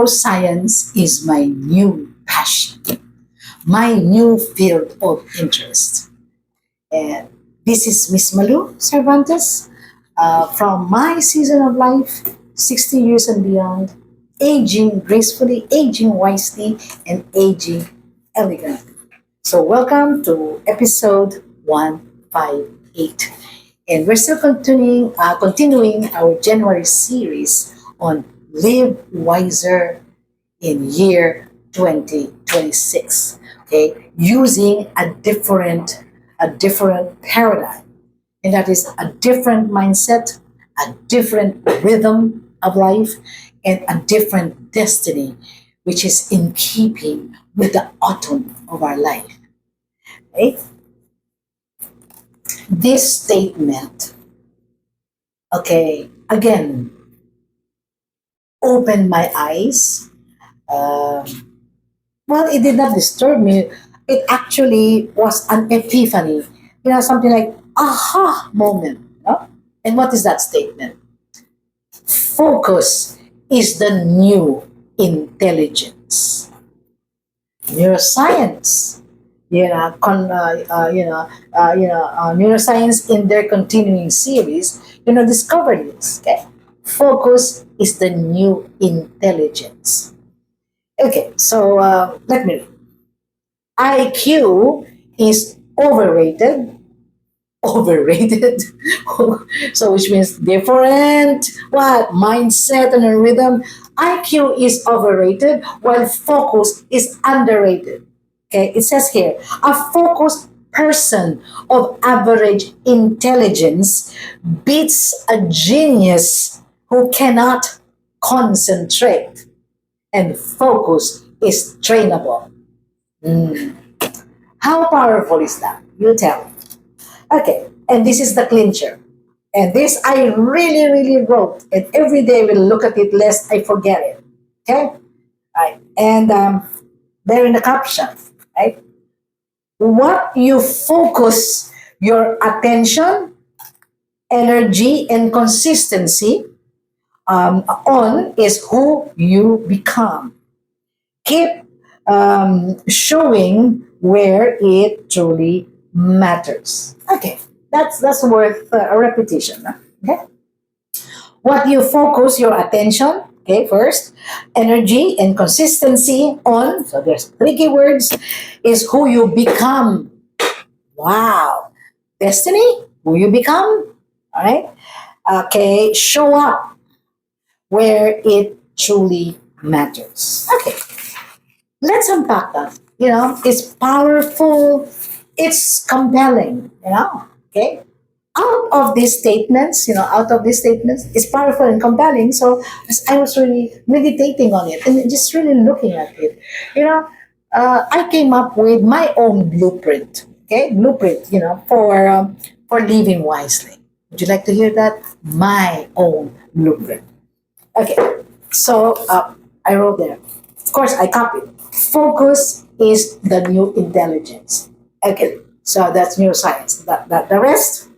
neuroscience is my new passion, my new field of interest. And this is Miss Malu Cervantes from my season of life, 60 years and beyond, aging gracefully, aging wisely, and aging elegantly. So, welcome to episode 158. And we're still continuing our January series on Live Wiser in year 2026. Okay, using a different paradigm, and that is a different mindset, a different rhythm of life, and a different destiny, which is in keeping with the autumn of our life. Right? This statement, okay, again, opened my eyes. Well, it did not disturb me. It actually was an epiphany, something like aha moment. No? And what is that statement? Focus is the new intelligence. Neuroscience, neuroscience in their continuing series, discovered this. Okay, focus is the new intelligence. Okay, so let me read. IQ is overrated. Overrated. So which means different what mindset and a rhythm. IQ is overrated while focus is underrated. Okay, it says here a focused person of average intelligence beats a genius who cannot concentrate, and focus is trainable. Mm. How powerful is that? You tell me. Okay, and this is the clincher. And this I really, really wrote, and every day I will look at it lest I forget it. Okay? Right. And there in the caption, right? What you focus your attention, energy, and consistency on is who you become. Keep showing where it truly matters. Okay, that's worth a repetition. Okay, what you focus your attention. Okay, first, energy and consistency on. So there's three keywords. Is who you become. Wow, destiny. Who you become. All right. Okay, show up where it truly matters. Okay, let's unpack that. It's powerful, it's compelling, okay? Out of these statements, it's powerful and compelling. So as I was really meditating on it and just really looking at it, I came up with my own blueprint, okay? Blueprint, for living wisely. Would you like to hear that? My own blueprint. Okay, so I wrote there. Of course, I copied. Focus is the new intelligence. Okay, so that's neuroscience. The rest,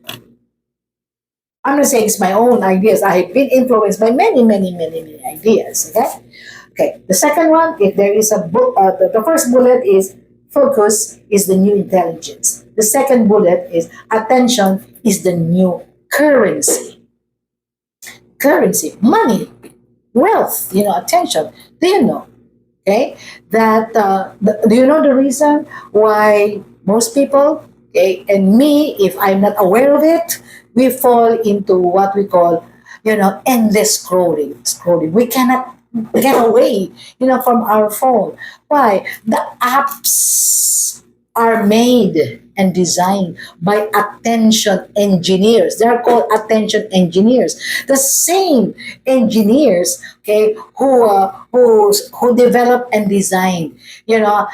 I'm not saying it's my own ideas. I have been influenced by many, many, many, many ideas. Okay, okay. The second one, if there is a book, the first bullet is focus is the new intelligence. The second bullet is attention is the new currency. Currency, money, wealth, attention. Do you know? Okay, that do you know the reason why most people, okay, and me, if I'm not aware of it, we fall into what we call, endless scrolling. We cannot get away, from our phone. Why? The apps are made and designed by attention engineers. They're called attention engineers. The same engineers, okay, who develop and design, the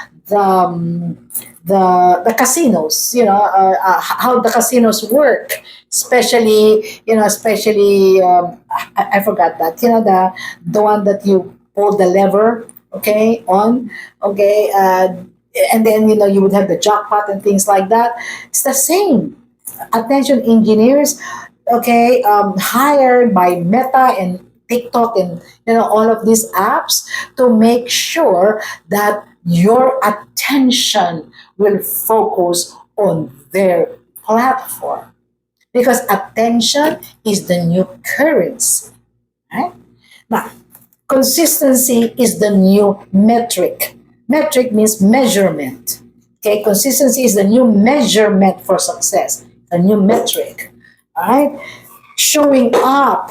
casinos, how the casinos work, especially I forgot that, the one that you pull the lever, okay, on, okay, and then you would have the jackpot and things like that. It's the same. Attention engineers, okay, hired by Meta and TikTok and all of these apps to make sure that your attention will focus on their platform, because attention is the new currency, right? Now, consistency is the new metric. Metric means measurement. Okay, consistency is the new measurement for success, a new metric. All right, showing up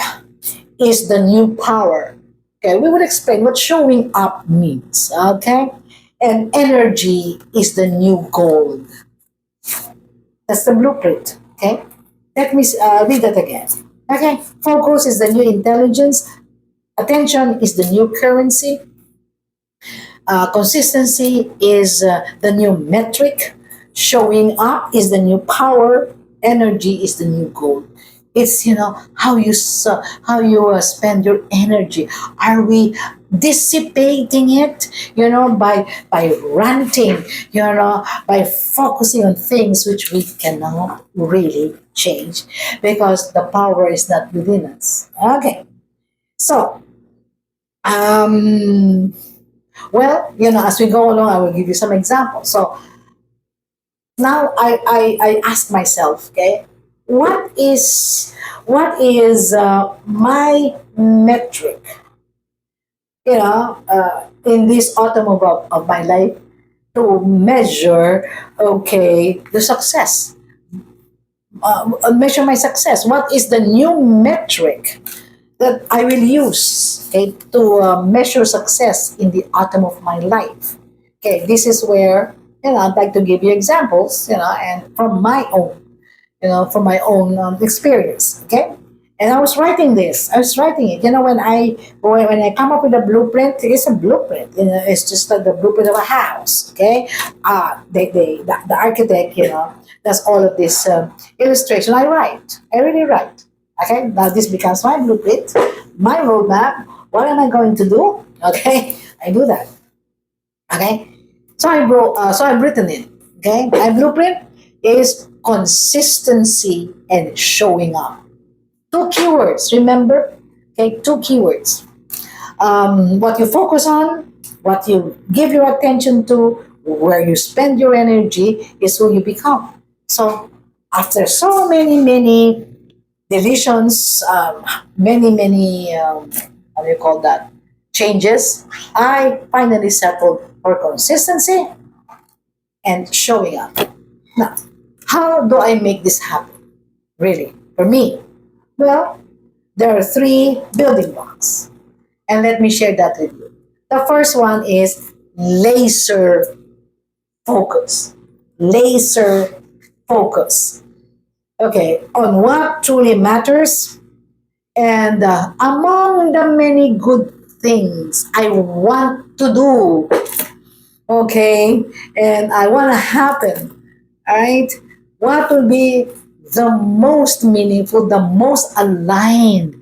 is the new power. Okay, we will explain what showing up means. Okay, and energy is the new gold. That's the blueprint. Okay, let me read that again. Okay, focus is the new intelligence. Attention is the new currency. Consistency is the new metric. Showing up is the new power. Energy is the new gold. It's how you spend your energy. Are we dissipating it? By ranting. By focusing on things which we cannot really change, because the power is not within us. Okay, so um well, as we go along, I will give you some examples. So now I ask myself, okay, what is my metric, in this autumn of my life, to measure, okay, the success, measure my success. What is the new metric that I will use, okay, to measure success in the autumn of my life? Okay, this is where I'd like to give you examples, and from my own experience. Okay, and I was writing this. I was writing it. When I come up with a blueprint, it's a blueprint. It's just like the blueprint of a house. Okay, the architect, does all of this illustration. I write. I really write. Okay, now this becomes my blueprint, my roadmap. What am I going to do? Okay, I do that. Okay, so I wrote. So I've written it. Okay, my blueprint is consistency and showing up. Two keywords. Remember, okay, two keywords. What you focus on, what you give your attention to, where you spend your energy is who you become. So after so many deletions, many how do you call that? Changes, I finally settled for consistency and showing up. Now, how do I make this happen? Really, for me? Well, there are three building blocks, and let me share that with you. The first one is laser focus. Laser focus. Okay, on what truly matters, and among the many good things I want to do, okay, and I want to happen, all right, what will be the most meaningful, the most aligned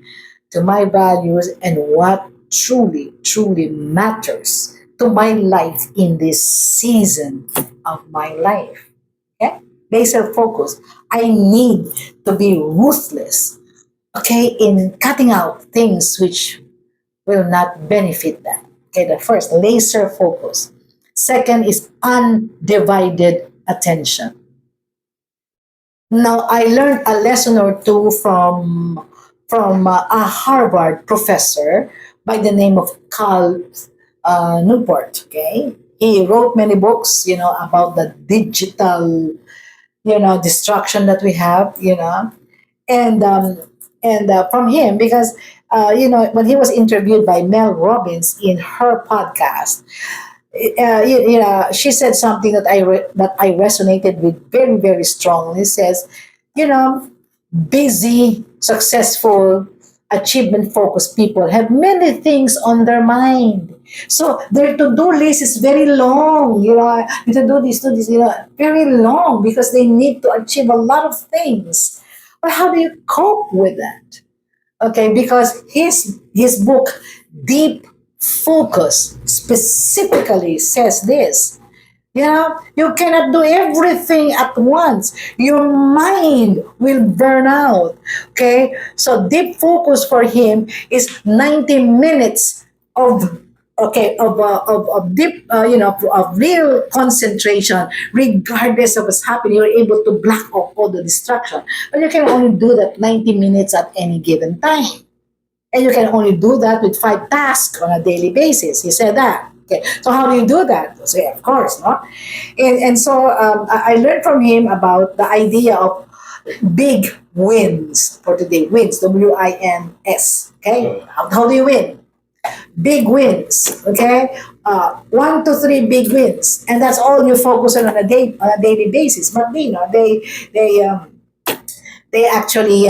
to my values, and what truly matters to my life in this season of my life. Okay, laser focus. I need to be ruthless, okay, in cutting out things which will not benefit them. Okay, the first, laser focus. Second is undivided attention. Now, I learned a lesson or two from a Harvard professor by the name of Carl Newport. Okay, he wrote many books, about the digital, destruction that we have, and from him, because when he was interviewed by Mel Robbins in her podcast, she said something that I resonated with very strongly. It says, you know, busy, successful, achievement focused people have many things on their mind. So their to-do list is very long, to do this, very long, because they need to achieve a lot of things. But how do you cope with that? Okay, because his book, Deep Focus, specifically says this. You cannot do everything at once. Your mind will burn out. Okay, so deep focus for him is 90 minutes of of deep of real concentration, regardless of what's happening. You're able to block off all the distraction, but you can only do that 90 minutes at any given time. And you can only do that with 5 tasks on a daily basis. He said that. Okay. So how do you do that? So yeah, of course, no. And so I learned from him about the idea of big wins for today. Wins, WINS. Okay. How do you win? Big wins. Okay. 1 to 3 big wins, and that's all you focus on a daily basis. But they actually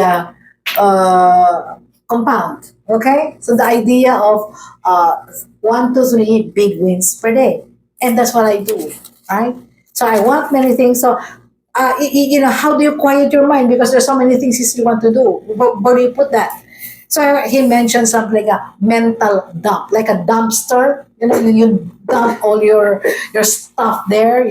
compound. Okay, so the idea of 1 to 3 big wins per day, and that's what I do. Right. So I want many things. So how do you quiet your mind, because there's so many things you still want to do? Where do you put that? So he mentioned something like a mental dump, like a dumpster. You dump all your stuff there.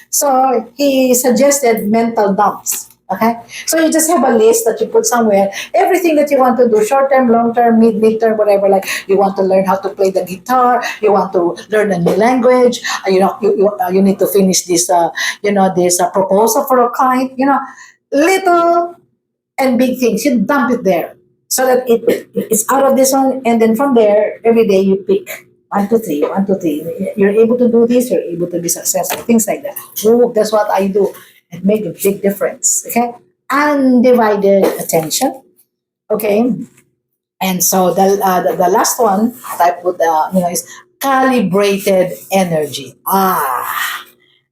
So he suggested mental dumps. Okay, so you just have a list that you put somewhere. Everything that you want to do, short term, long term, mid term, whatever. Like you want to learn how to play the guitar, you want to learn a new language. You need to finish this. This proposal for a client. Little and big things. You dump it there so that it's out of this one, and then from there, every day you pick 1 to 3, 1 to 3. You're able to do this. You're able to be successful. Things like that. Oh, that's what I do. It made a big difference. Okay, undivided attention. Okay, and so the last one that I put is calibrated energy.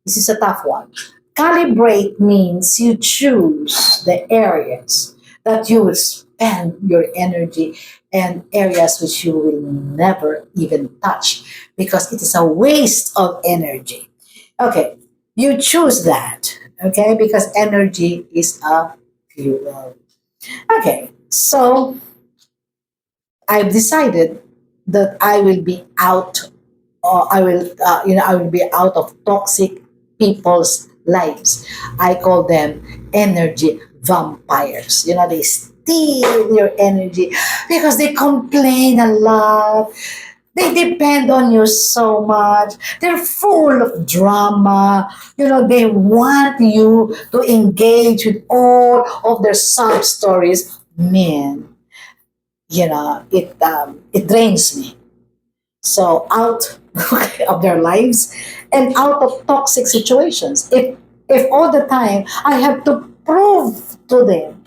This is a tough one. Calibrate means you choose the areas that you will spend your energy, and areas which you will never even touch, because it is a waste of energy. Okay, you choose that. Okay, because energy is a fuel. Okay, so I've decided that I will be out, or I will be out of toxic people's lives. I call them energy vampires. They steal your energy because they complain a lot. They depend on you so much. They're full of drama. They want you to engage with all of their sub stories. Man, it drains me. So out of their lives and out of toxic situations. If all the time I have to prove to them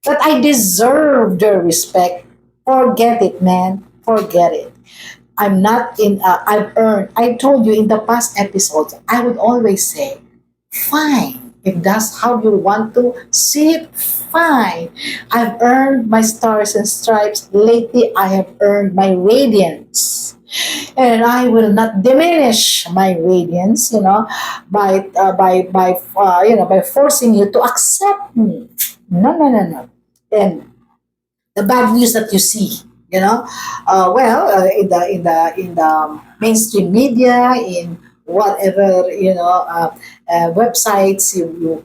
that I deserve their respect, forget it, man. Forget it. I'm not in. I've earned. I told you in the past episodes. I would always say, fine. If that's how you want to see it, fine. I've earned my stars and stripes. Lately, I have earned my radiance, and I will not diminish my radiance. By forcing you to accept me. No, no, no, no. And the bad news that you see, in the mainstream media, in whatever websites you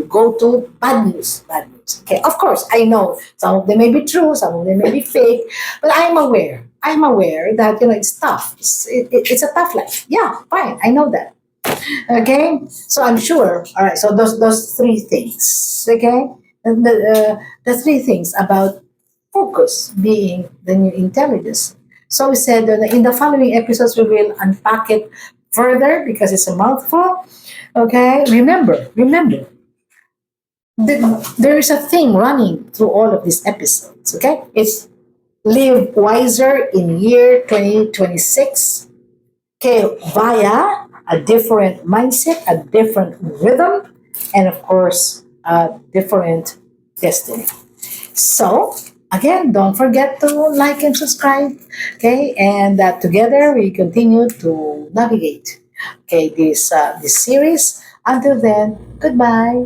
go to, bad news. Okay, of course I know some of them may be true, some of them may be fake, but I'm aware that it's tough. It's a tough life. Yeah, fine, I know that. Okay, so I'm sure. All right, so those three things. Okay, the three things about focus being the new intelligence. So we said that in the following episodes we will unpack it further because it's a mouthful. Okay, remember, there is a theme running through all of these episodes. Okay, it's live wiser in year 2026. Okay, via a different mindset, a different rhythm, and of course, a different destiny. So, again, don't forget to like and subscribe. Okay, and together we continue to navigate. Okay, this series. Until then, goodbye.